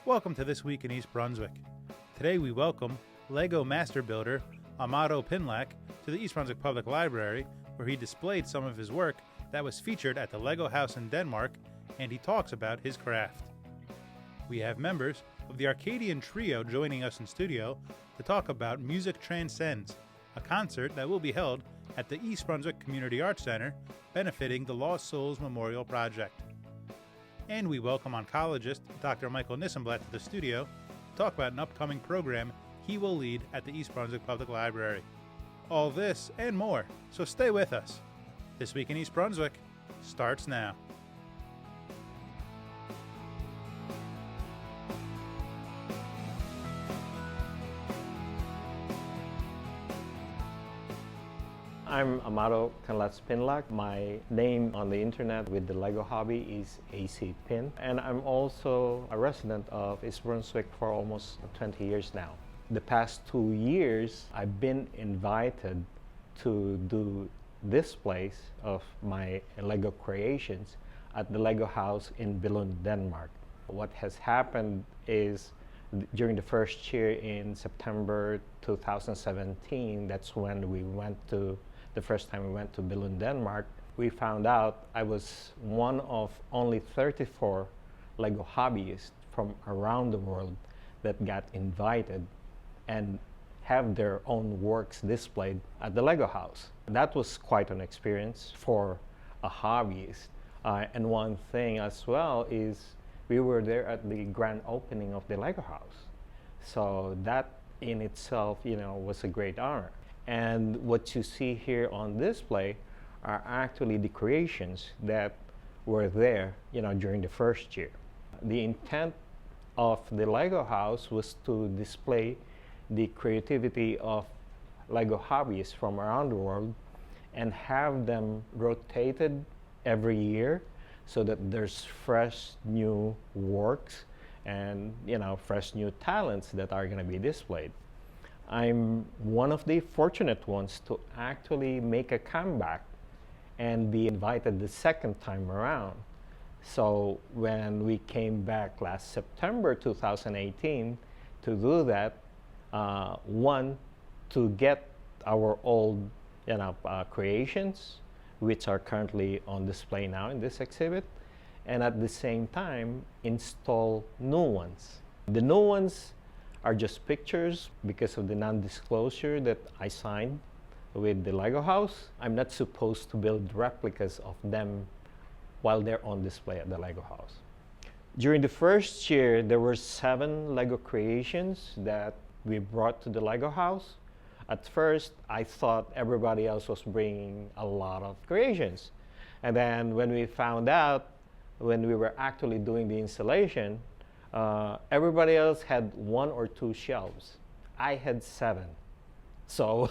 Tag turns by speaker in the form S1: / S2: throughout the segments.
S1: Welcome to This Week in East Brunswick. Today we welcome Lego master builder Amado Pinlack to the East Brunswick Public Library, where he displayed some of his work that was featured at the Lego House in Denmark, and he talks about his craft. We have members of the Arcadian trio joining us in studio to talk about Music Transcends, a concert that will be held at the East Brunswick Community Arts Center, benefiting the Lost Souls Memorial Project. And we welcome oncologist Dr. Michael Nissenblatt to the studio to talk about an upcoming program he will lead at the East Brunswick Public Library. All this and more, so stay with us. This Week in East Brunswick starts now.
S2: I'm Amado Pinlack. My name on the internet with the Lego hobby is ACPin. And I'm also a resident of East Brunswick for almost 20 years now. The past 2 years, I've been invited to do displays of my Lego creations at the Lego House in Billund, Denmark. What has happened is during the first year in September 2017, that's when the first time we went to Billund, Denmark, we found out I was one of only 34 Lego hobbyists from around the world that got invited and have their own works displayed at the Lego House. That was quite an experience for a hobbyist. And one thing as well is we were there at the grand opening of the Lego House. So that in itself, was a great honor. And what you see here on display are actually the creations that were there, during the first year. The intent of the Lego House was to display the creativity of Lego hobbyists from around the world and have them rotated every year so that there's fresh new works and fresh new talents that are going to be displayed. I'm one of the fortunate ones to actually make a comeback and be invited the second time around. So when we came back last September 2018 to do that, one, to get our old creations, which are currently on display now in this exhibit, and at the same time install new ones. The new ones are just pictures because of the non-disclosure that I signed with the Lego House. I'm not supposed to build replicas of them while they're on display at the Lego House. During the first year, there were 7 Lego creations that we brought to the Lego House. At first, I thought everybody else was bringing a lot of creations. And then when we found out, when we were actually doing the installation, everybody else had 1 or 2 shelves. I had 7. So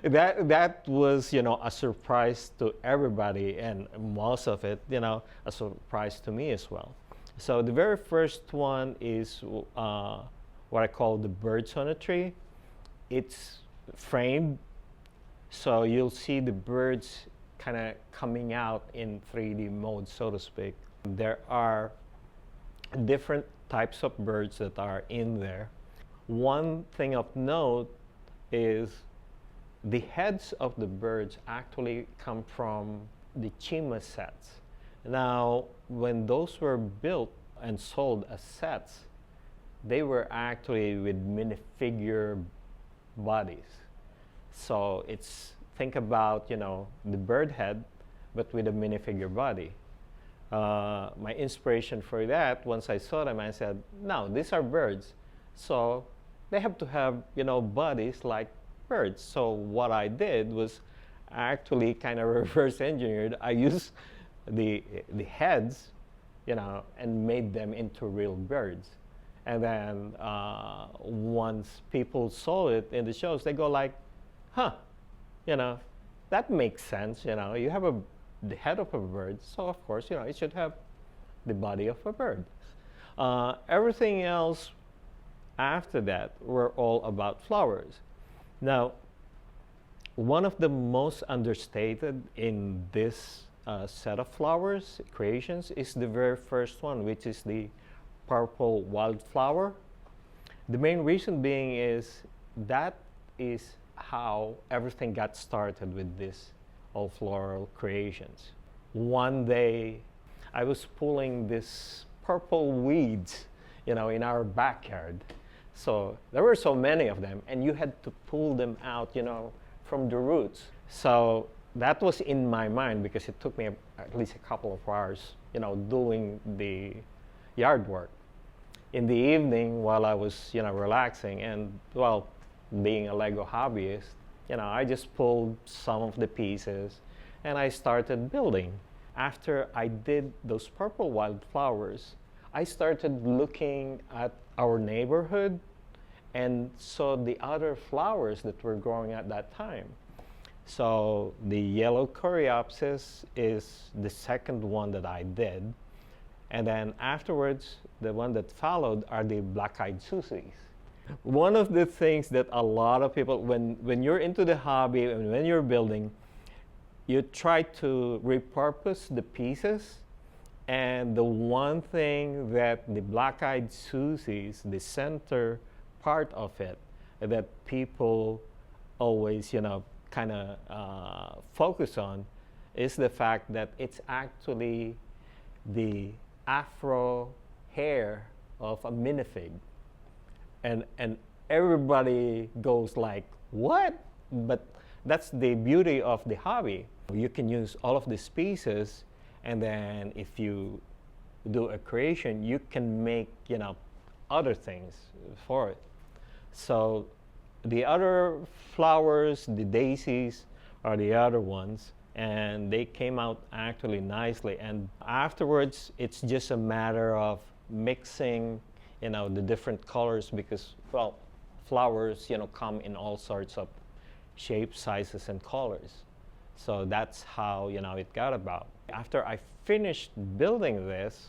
S2: that was, a surprise to everybody, and most of it, a surprise to me as well. So the very first one is what I call the birds on a tree. It's framed, so you'll see the birds kind of coming out in 3D mode, so to speak. There are different types of birds that are in there. One thing of note is the heads of the birds actually come from the Chima sets. Now, when those were built and sold as sets, they were actually with minifigure bodies. So think about, the bird head, but with a minifigure body. My inspiration for that, once I saw them, I said, no, these are birds. So they have to have, bodies like birds. So what I did was actually kind of reverse engineered. I used the heads, and made them into real birds. And then once people saw it in the shows, they go like, huh, that makes sense. You have the head of a bird, so of course, it should have the body of a bird. Everything else after that were all about flowers. Now, one of the most understated in this set of flowers creations is the very first one, which is the purple wildflower. The main reason being is that is how everything got started with these all floral creations. One day, I was pulling these purple weeds, in our backyard. So there were so many of them, and you had to pull them out, from the roots. So that was in my mind because it took me at least a couple of hours, doing the yard work. In the evening, while I was, relaxing and, being a Lego hobbyist, I just pulled some of the pieces and I started building. After I did those purple wildflowers, I started looking at our neighborhood and saw the other flowers that were growing at that time. So the yellow coreopsis is the second one that I did. And then afterwards, the one that followed are the black-eyed Susies. One of the things that a lot of people, when you're into the hobby and when you're building, you try to repurpose the pieces. And the one thing that the black-eyed Susies, the center part of it, that people always, kind of focus on, is the fact that it's actually the afro hair of a minifig. And everybody goes like, what? But that's the beauty of the hobby. You can use all of these pieces, and then if you do a creation, you can make, other things for it. So the other flowers, the daisies, are the other ones, and they came out actually nicely. And afterwards, it's just a matter of mixing, the different colors because, flowers, come in all sorts of shapes, sizes, and colors. So that's how, it got about. After I finished building this,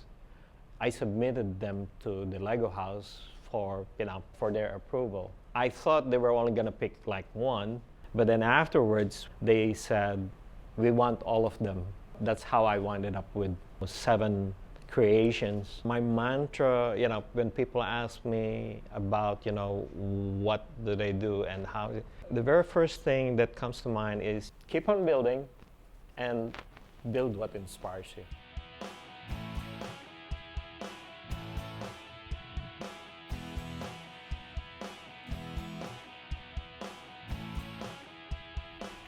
S2: I submitted them to the Lego house for their approval. I thought they were only gonna pick like one, but then afterwards they said, we want all of them. That's how I wound up with 7 creations. My mantra, when people ask me about, what do they do and how, the very first thing that comes to mind is keep on building and build what inspires you.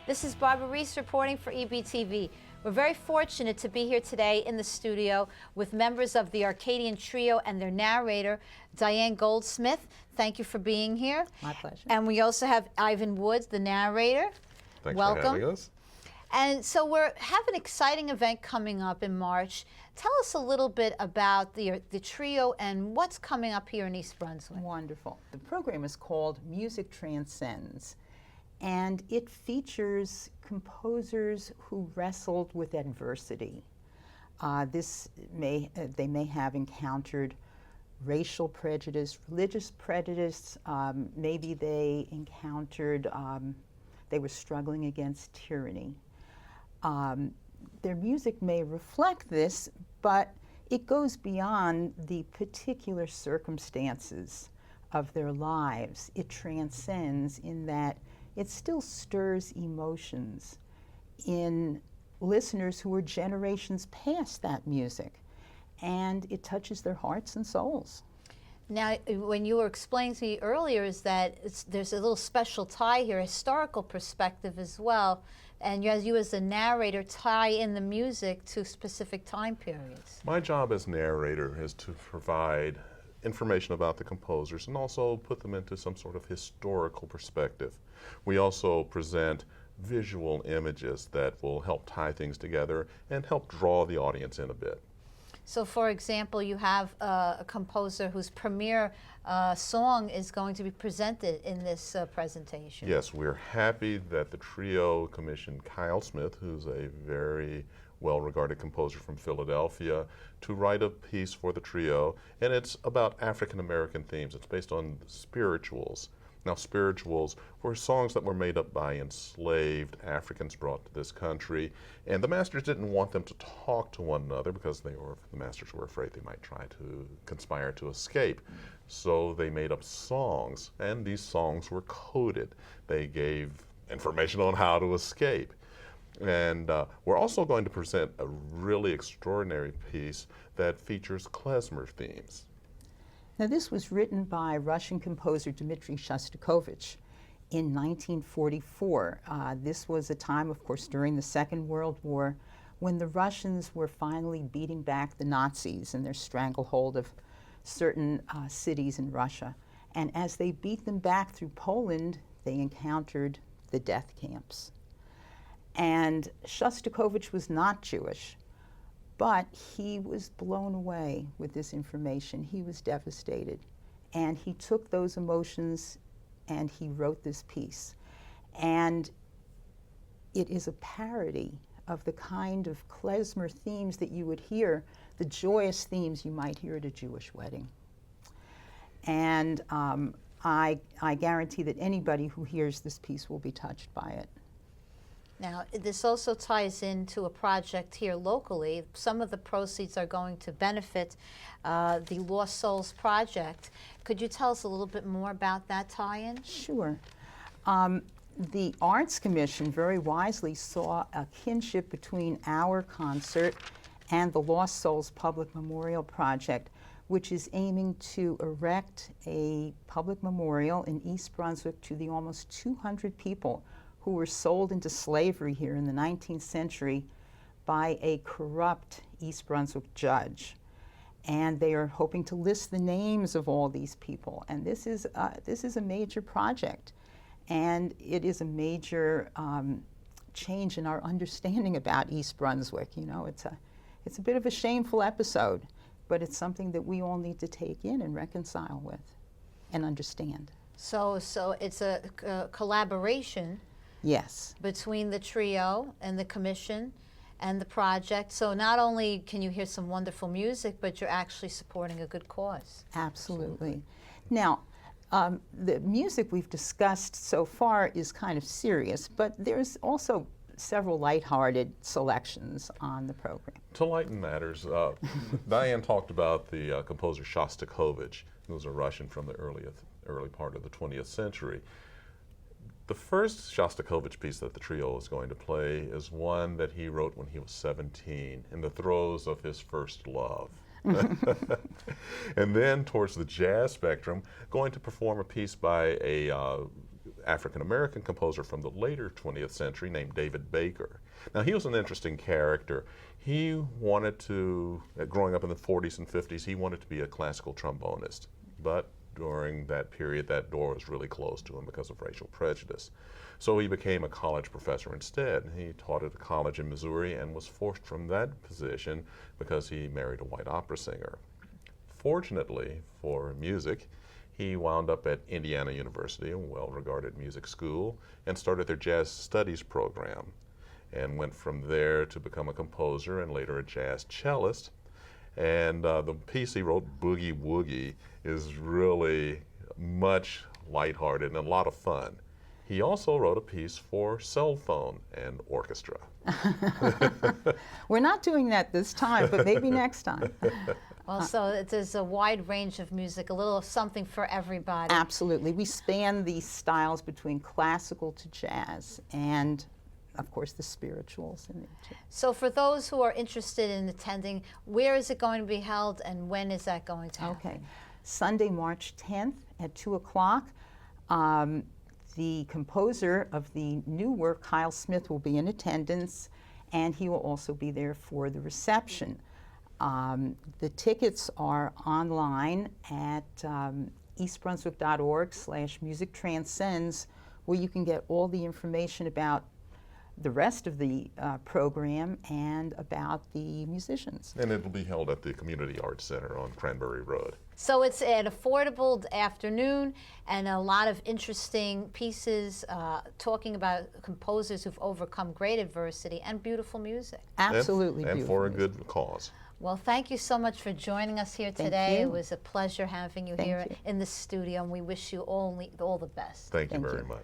S3: This is Barbara Reese reporting for EBTV. We're very fortunate to be here today in the studio with members of the Arcadian Trio and their narrator, Diane Goldsmith. Thank you for being here.
S4: My pleasure.
S3: And we also have Ivan Woods, the narrator.
S5: Thanks
S3: Welcome.
S5: for having us.
S3: And so we have an exciting event coming up in March. Tell us a little bit about the trio and what's coming up here in East Brunswick.
S4: Wonderful. The program is called Music Transcends, and it features composers who wrestled with adversity. They may have encountered racial prejudice, religious prejudice, maybe they encountered, they were struggling against tyranny. Their music may reflect this, but it goes beyond the particular circumstances of their lives. It transcends in that it still stirs emotions in listeners who are generations past that music, and it touches their hearts and souls.
S3: Now, when you were explaining to me earlier is that there's a little special tie here, historical perspective as well, and you as a narrator tie in the music to specific time periods.
S5: My job as narrator is to provide information about the composers and also put them into some sort of historical perspective. We also present visual images that will help tie things together and help draw the audience in a bit.
S3: So, for example, you have a composer whose premiere song is going to be presented in this presentation.
S5: Yes, we're happy that the trio commissioned Kyle Smith, who's a very well-regarded composer from Philadelphia, to write a piece for the trio, and it's about African American themes. It's based on spirituals Now, spirituals were songs that were made up by enslaved Africans brought to this country, and the masters didn't want them to talk to one another because the masters were afraid they might try to conspire to escape. So they made up songs, and these songs were coded. They gave information on how to escape. And we're also going to present a really extraordinary piece that features klezmer themes.
S4: Now, this was written by Russian composer Dmitri Shostakovich in 1944. This was a time, of course, during the Second World War, when the Russians were finally beating back the Nazis in their stranglehold of certain cities in Russia. And as they beat them back through Poland, they encountered the death camps. And Shostakovich was not Jewish, but he was blown away with this information. He was devastated. And he took those emotions and he wrote this piece. And it is a parody of the kind of klezmer themes that you would hear, the joyous themes you might hear at a Jewish wedding. And I guarantee that anybody who hears this piece will be touched by it.
S3: Now, this also ties into a project here locally. Some of the proceeds are going to benefit the Lost Souls Project. Could you tell us a little bit more about that tie-in?
S4: Sure. The Arts Commission very wisely saw a kinship between our concert and the Lost Souls Public Memorial Project, which is aiming to erect a public memorial in East Brunswick to the almost 200 people who were sold into slavery here in the 19th century by a corrupt East Brunswick judge. And they are hoping to list the names of all these people. And this is a major project. And it is a major change in our understanding about East Brunswick. You know, it's a bit of a shameful episode, but it's something that we all need to take in and reconcile with and understand.
S3: So it's a collaboration.
S4: Yes.
S3: Between the trio and the commission and the project. So not only can you hear some wonderful music, but you're actually supporting a good cause.
S4: Absolutely. Now, the music we've discussed so far is kind of serious, but there's also several lighthearted selections on the program.
S5: To lighten matters, Diane talked about the composer Shostakovich, who was a Russian from the early part of the 20th century. The first Shostakovich piece that the trio is going to play is one that he wrote when he was 17, in the throes of his first love. And then towards the jazz spectrum, going to perform a piece by a African-American composer from the later 20th century named David Baker. Now, he was an interesting character. He wanted to, growing up in the 40s and 50s, he wanted to be a classical trombonist, but during that period, that door was really closed to him because of racial prejudice. So he became a college professor instead. He taught at a college in Missouri and was forced from that position because he married a white opera singer. Fortunately for music, he wound up at Indiana University, a well-regarded music school, and started their jazz studies program, and went from there to become a composer and later a jazz cellist. And the piece he wrote, Boogie Woogie, is really much lighthearted and a lot of fun. He also wrote a piece for cell phone and orchestra.
S4: We're not doing that this time, but maybe next time.
S3: Well, so there's a wide range of music, a little something for everybody.
S4: Absolutely. We span these styles between classical to jazz and, of course, the spirituals in it too.
S3: So for those who are interested in attending, where is it going to be held and when is that going to happen?
S4: Okay. Sunday, March 10th at 2 o'clock. The composer of the new work, Kyle Smith, will be in attendance, and he will also be there for the reception. The tickets are online at eastbrunswick.org/Music Transcends, where you can get all the information about the rest of the program and about the musicians.
S5: And it will be held at the Community Arts Center on Cranberry Road.
S3: So it's an affordable afternoon and a lot of interesting pieces talking about composers who've overcome great adversity and beautiful music.
S4: Absolutely
S5: and
S4: beautiful
S5: for a
S4: music.
S5: good cause.
S3: Well, thank you so much for joining us here
S4: Thank
S3: today.
S4: you.
S3: It was a pleasure having you
S4: Thank
S3: here
S4: you.
S3: in the studio, and we wish you all the best.
S5: Thank you
S4: Thank
S5: very
S4: you.
S5: much.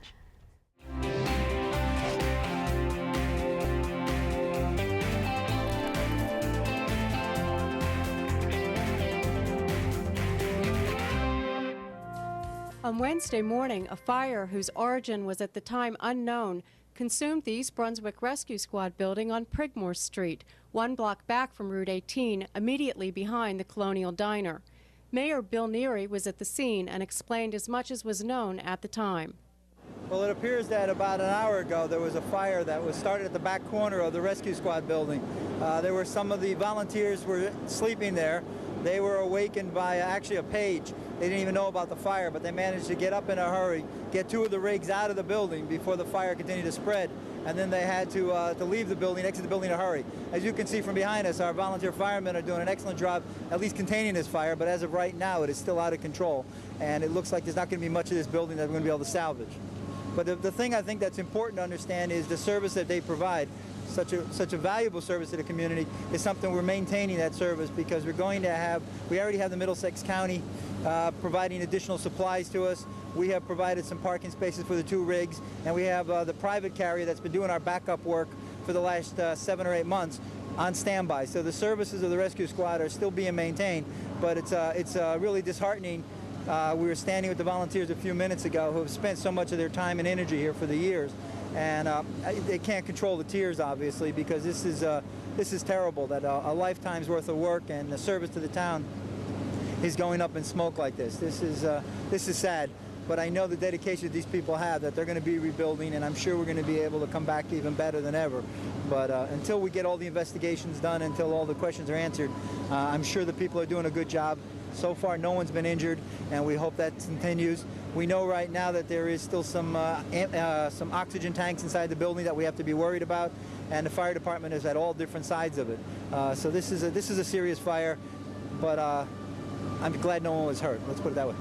S6: On Wednesday morning, a fire whose origin was at the time unknown consumed the East Brunswick Rescue Squad building on Prigmore Street, 1 block back from Route 18, immediately behind the Colonial Diner. Mayor Bill Neary was at the scene and explained as much as was known at the time.
S7: Well, it appears that about an hour ago there was a fire that was started at the back corner of the Rescue Squad building. There were some of the volunteers were sleeping there. They were awakened by actually a page. They didn't even know about the fire, but they managed to get up in a hurry, get 2 of the rigs out of the building before the fire continued to spread, and then they had to leave the building, exit the building in a hurry. As you can see from behind us, our volunteer firemen are doing an excellent job at least containing this fire, but as of right now, it is still out of control, and it looks like there's not going to be much of this building that we're going to be able to salvage. But the thing I think that's important to understand is the service that they provide. Such a valuable service to the community is something we're maintaining that service, because we already have the Middlesex County providing additional supplies to us. We have provided some parking spaces for the 2 rigs, and we have the private carrier that's been doing our backup work for the last 7 or 8 months on standby. So the services of the rescue squad are still being maintained, but it's really disheartening. We were standing with the volunteers a few minutes ago who have spent so much of their time and energy here for the years, and they can't control the tears, obviously, because this is terrible that a lifetime's worth of work and the service to the town is going up in smoke like this. This is sad, but I know the dedication that these people have, that they're going to be rebuilding, and I'm sure we're going to be able to come back even better than ever. But until we get all the investigations done, until all the questions are answered, I'm sure the people are doing a good job. So far, no one's been injured, and we hope that continues. We know right now that there is still some oxygen tanks inside the building that we have to be worried about, and the fire department is at all different sides of it. So this is a serious fire, but I'm glad no one was hurt. Let's put it that way.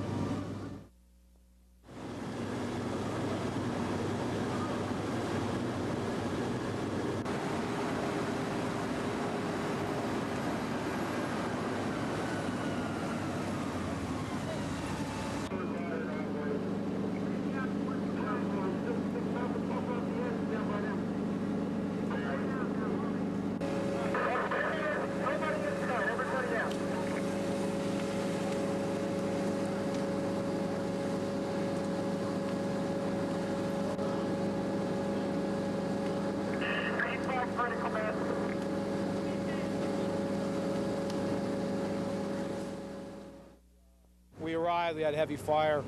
S8: We arrived, we had heavy fire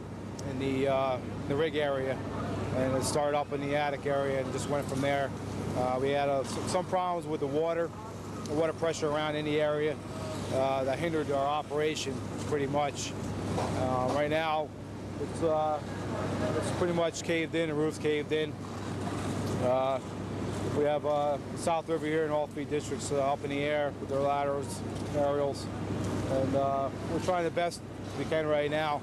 S8: in the rig area, and it started up in the attic area and just went from there. We had some problems with the water pressure around in the area that hindered our operation pretty much. Right now, it's pretty much caved in, the roof's caved in. We have South River here in all 3 districts up in the air with their ladders, aerials, and we're trying the best we can right now.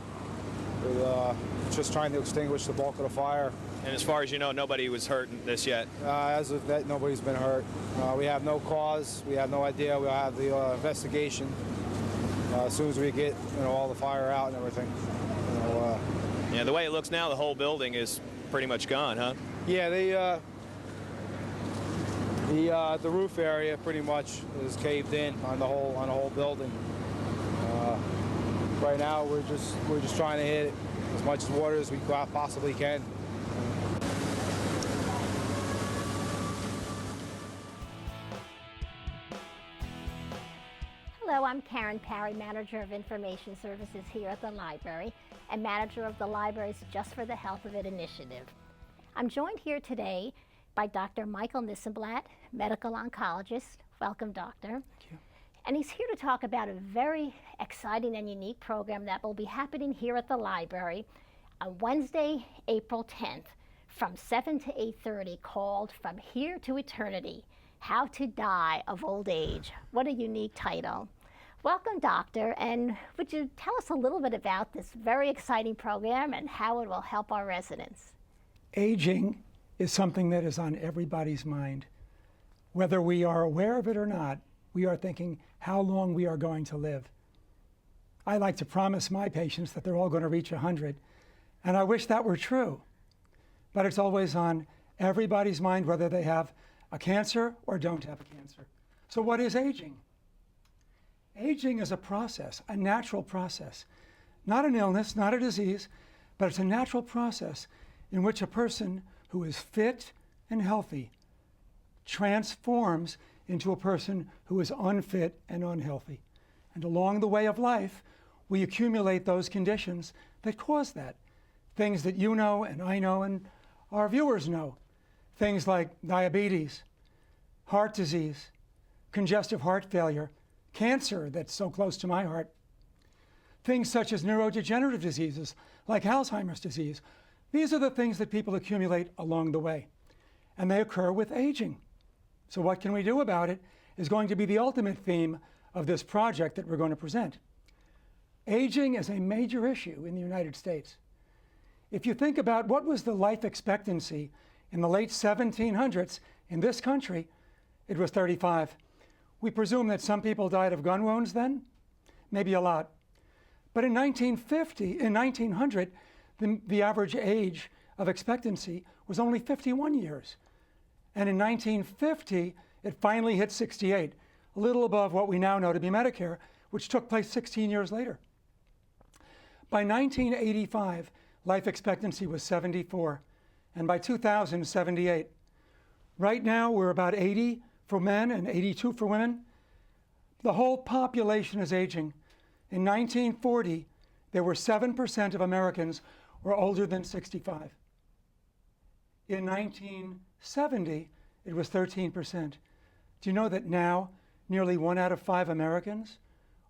S8: We're just trying to extinguish the bulk of the fire.
S9: And as far as you know, nobody was hurt in this yet?
S8: As of that, nobody's been hurt. We have no cause. We have no idea. We'll have the investigation as soon as we get all the fire out and everything.
S9: Yeah, the way it looks now, the whole building is pretty much gone, huh?
S8: Yeah, the roof area pretty much is caved in on the whole building. Right now, we're just trying to hit as much water as we possibly can.
S10: Hello, I'm Karen Parry, Manager of Information Services here at the library and manager of the library's Just for the Health of It initiative. I'm joined here today by Dr. Michael Nissenblatt, medical oncologist. Welcome, doctor.
S4: Thank you.
S10: And he's here to talk about a very exciting and unique program that will be happening here at the library on Wednesday, April 10th from 7 to 8:30, called From Here to Eternity, How to Die of Old Age. What a unique title. Welcome, doctor, and would you tell us a little bit about this very exciting program and how it will help our residents?
S11: Aging is something that is on everybody's mind. Whether we are aware of it or not, we are thinking how long we are going to live. I like to promise my patients that they're all going to reach 100, and I wish that were true. But it's always on everybody's mind whether they have a cancer or don't have a cancer. So what is aging? Aging is a process, a natural process. Not an illness, not a disease, but it's a natural process in which a person who is fit and healthy transforms into a person who is unfit and unhealthy. And along the way of life, we accumulate those conditions that cause that. Things that you know and I know and our viewers know. Things like diabetes, heart disease, congestive heart failure, cancer that's so close to my heart. Things such as neurodegenerative diseases like Alzheimer's disease. These are the things that people accumulate along the way. And they occur with aging. So what can we do about it is going to be the ultimate theme of this project that we're going to present. Aging is a major issue in the United States. If you think about what was the life expectancy in the late 1700s in this country, it was 35. We presume that some people died of gun wounds then, maybe a lot. But in 1900, the average age of expectancy was only 51 years. And in 1950, it finally hit 68, a little above what we now know to be Medicare, which took place 16 years later. By 1985, life expectancy was 74, and by 2000, 78. Right now, we're about 80 for men and 82 for women. The whole population is aging. In 1940, there were 7% of Americans were older than 65. In 1970, it was 13%. Do you know that now nearly 1 out of 5 Americans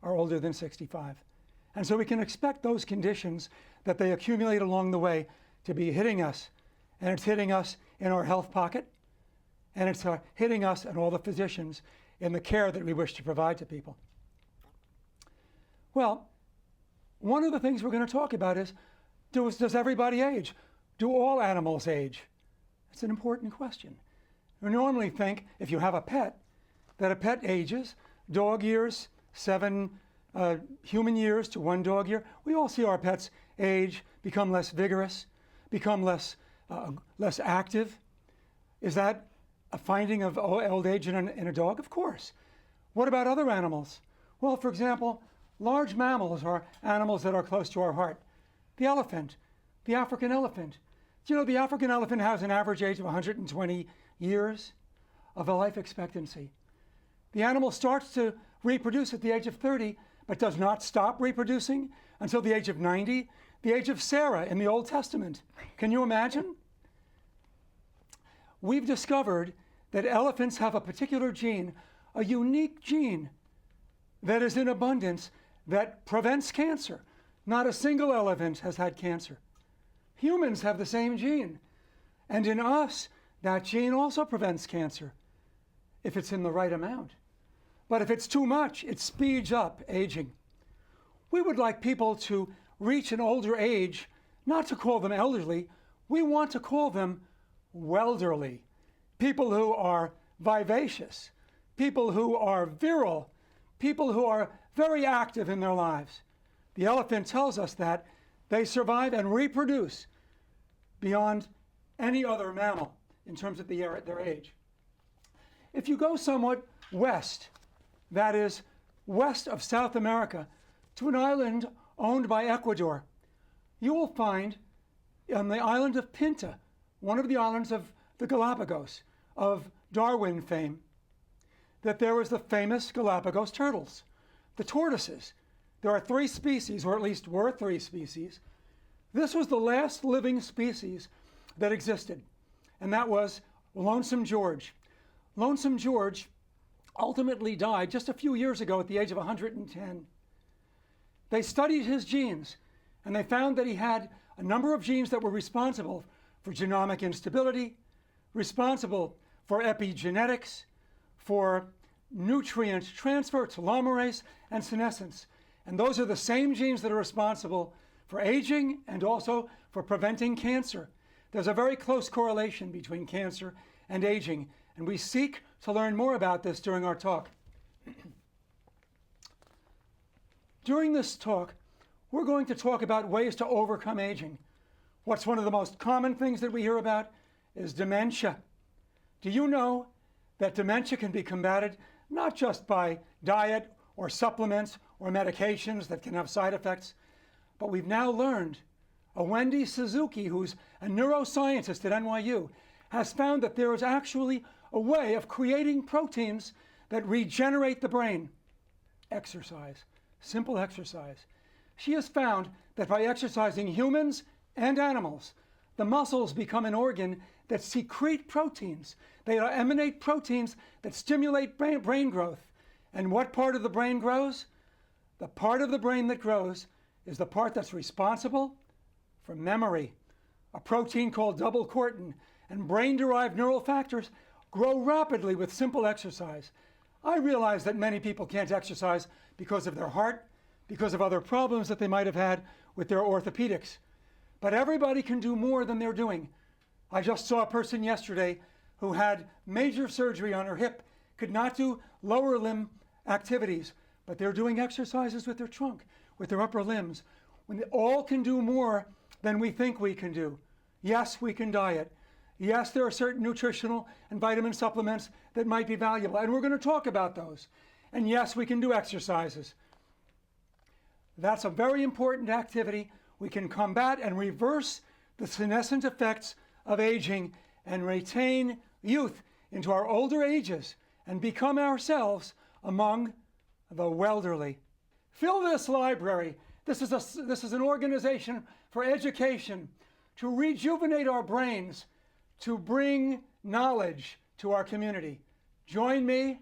S11: are older than 65? And so we can expect those conditions that they accumulate along the way to be hitting us. And it's hitting us in our health pocket, and it's hitting us and all the physicians in the care that we wish to provide to people. Well, one of the things we're going to talk about is, does everybody age? Do all animals age? It's an important question. We normally think if you have a pet, that a pet ages, dog years, 7 human years to 1 dog year. We all see our pets age, become less vigorous, become less active. Is that a finding of old age in a dog? Of course. What about other animals? Well, for example, large mammals are animals that are close to our heart. The elephant, the African elephant. Do you know the African elephant has an average age of 120 years of a life expectancy? The animal starts to reproduce at the age of 30, but does not stop reproducing until the age of 90, the age of Sarah in the Old Testament. Can you imagine? We've discovered that elephants have a particular gene, a unique gene that is in abundance that prevents cancer. Not a single elephant has had cancer. Humans have the same gene. And in us, that gene also prevents cancer if it's in the right amount. But if it's too much, it speeds up aging. We would like people to reach an older age, not to call them elderly, we want to call them welderly. People who are vivacious, people who are virile, people who are very active in their lives. The elephant tells us that they survive and reproduce beyond any other mammal in terms of their age. If you go somewhat west, that is west of South America, to an island owned by Ecuador, you will find on the island of Pinta, one of the islands of the Galapagos, of Darwin fame, that there was the famous Galapagos turtles, the tortoises. There are 3 species, or at least were 3 species. This was the last living species that existed, and that was Lonesome George. Lonesome George ultimately died just a few years ago at the age of 110. They studied his genes, and they found that he had a number of genes that were responsible for genomic instability, responsible for epigenetics, for nutrient transfer, telomerase, and senescence. And those are the same genes that are responsible for aging and also for preventing cancer. There's a very close correlation between cancer and aging, and we seek to learn more about this during our talk. During this talk, we're going to talk about ways to overcome aging. What's one of the most common things that we hear about is dementia. Do you know that dementia can be combated not just by diet or supplements or medications that can have side effects, but we've now learned, Wendy Suzuki, who's a neuroscientist at NYU, has found that there is actually a way of creating proteins that regenerate the brain. Exercise, simple exercise. She has found that by exercising humans and animals, the muscles become an organ that secrete proteins. They emanate proteins that stimulate brain growth. And what part of the brain grows? The part of the brain that grows is the part that's responsible for memory. A protein called double cortin and brain-derived neural factors grow rapidly with simple exercise. I realize that many people can't exercise because of their heart, because of other problems that they might have had with their orthopedics. But everybody can do more than they're doing. I just saw a person yesterday who had major surgery on her hip, could not do lower limb activities, but they're doing exercises with their trunk, with their upper limbs. When they all can do more than we think we can do. Yes, we can diet. Yes, there are certain nutritional and vitamin supplements that might be valuable, and we're going to talk about those. And yes, we can do exercises. That's a very important activity. We can combat and reverse the senescent effects of aging and retain youth into our older ages and become ourselves among the welderly. Fill this library. This is an organization for education, to rejuvenate our brains, to bring knowledge to our community. Join me,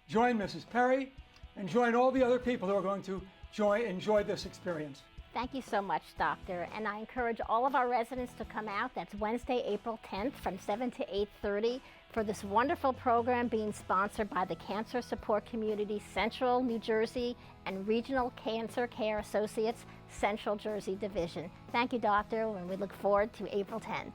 S11: join Mrs. Perry, and join all the other people who are going to enjoy this experience.
S10: Thank you so much, Doctor. And I encourage all of our residents to come out. That's Wednesday, April 10th from 7 to 8:30 for this wonderful program being sponsored by the Cancer Support Community Central New Jersey and Regional Cancer Care Associates Central Jersey Division. Thank you, Doctor, and we look forward to April 10th.